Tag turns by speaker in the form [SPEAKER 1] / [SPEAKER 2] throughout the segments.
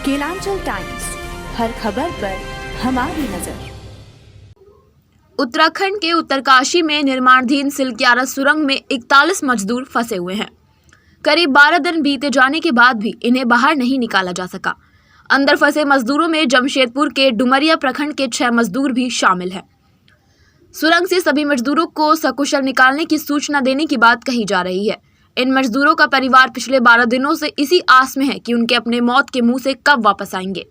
[SPEAKER 1] Kelanchal times, हर खबर पर हमारी नजर।
[SPEAKER 2] उत्तराखंड के उत्तरकाशी में निर्माणाधीन सिलक्यारा सुरंग में 41 मजदूर फंसे हुए हैं। करीब 12 दिन बीते जाने के बाद भी इन्हें बाहर नहीं निकाला जा सका। अंदर फंसे मजदूरों में जमशेदपुर के डुमरिया प्रखंड के 6 मजदूर भी शामिल हैं। सुरंग से सभी मजदूरों को सकुशल निकालने की सूचना देने की बात कही जा रही है। इन मजदूरों का परिवार पिछले 12 दिनों से इसी आस में है कि उनके अपने मौत के मुंह से कब वापस आएंगे।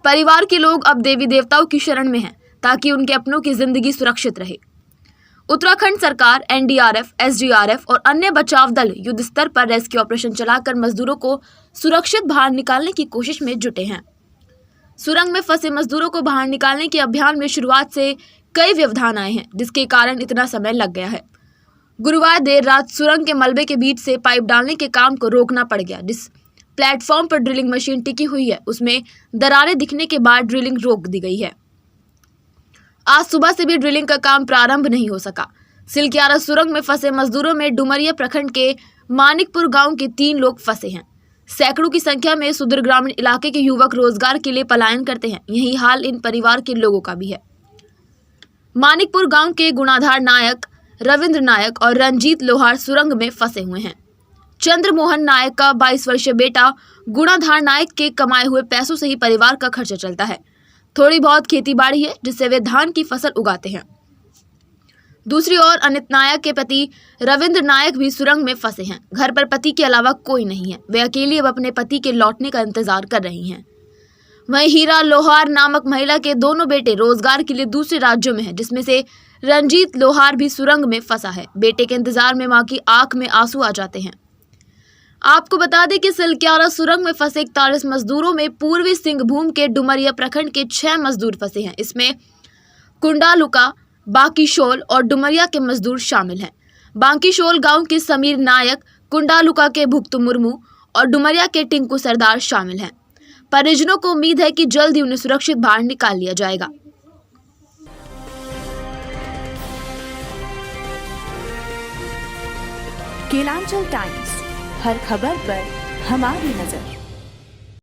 [SPEAKER 2] परिवार के लोग अब देवी देवताओं की शरण में हैं ताकि उनके अपनों की जिंदगी सुरक्षित रहे। उत्तराखंड सरकार, एनडीआरएफ, एसडीआरएफ और अन्य बचाव दल युद्ध स्तर पर रेस्क्यू ऑपरेशन चलाकर मजदूरों को सुरक्षित बाहर निकालने की कोशिश में जुटे हैं। सुरंग में फंसे मजदूरों को बाहर निकालने के अभियान में शुरुआत से कई व्यवधान आए हैं, जिसके कारण इतना समय लग गया है। गुरुवार देर रात सुरंग के मलबे के बीच से पाइप डालने के काम को रोकना पड़ गया। जिस प्लेटफॉर्म पर ड्रिलिंग मशीन टिकी हुई है उसमें दरारें दिखने के बाद ड्रिलिंग रोक दी गई है। आज सुबह से भी ड्रिलिंग का काम प्रारंभ नहीं हो सका। सिलक्यारा सुरंग में फंसे मजदूरों में डुमरिया प्रखंड के मानिकपुर गांव के 3 लोग फंसे हैं। सैकड़ों की संख्या में सुदूर ग्रामीण इलाके के युवक रोजगार के लिए पलायन करते हैं। यही हाल इन परिवार के लोगों का भी है। मानिकपुर गांव के गुणाधार नायक, रविंद्र नायक और रंजीत लोहार सुरंग में फंसे हुए हैं। चंद्रमोहन नायक का 22 वर्षीय बेटा गुणाधार नायक के कमाए हुए पैसों से ही परिवार का खर्चा चलता है। थोड़ी बहुत खेती बाड़ी है जिससे वे धान की फसल उगाते हैं। दूसरी ओर अनित नायक के पति रविंद्र नायक भी सुरंग में फंसे हैं। घर पर पति के अलावा कोई नहीं है। वे अकेली अब अपने पति के लौटने का इंतजार कर रही हैं। वहीं हीरा लोहार नामक महिला के दोनों बेटे रोजगार के लिए दूसरे राज्यों में हैं, जिसमें से रंजीत लोहार भी सुरंग में फंसा है। बेटे के इंतजार में मां की आंख में आंसू आ जाते हैं। आपको बता दें कि सिलक्यारा सुरंग में फंसे 41 मजदूरों में पूर्वी सिंहभूम के डुमरिया प्रखंड के 6 मजदूर फंसे हैं। इसमें कुंडालुका, बांकीशोल और डुमरिया के मजदूर शामिल हैं। बांकीशोल गांव के समीर नायक, कुंडालुका के भुक्तु मुर्मू और डुमरिया के टिंकू सरदार शामिल हैं। परिजनों को उम्मीद है कि जल्द ही उन्हें सुरक्षित बाहर निकाल लिया जाएगा।
[SPEAKER 1] केलांचल टाइम्स, हर खबर पर हमारी नजर।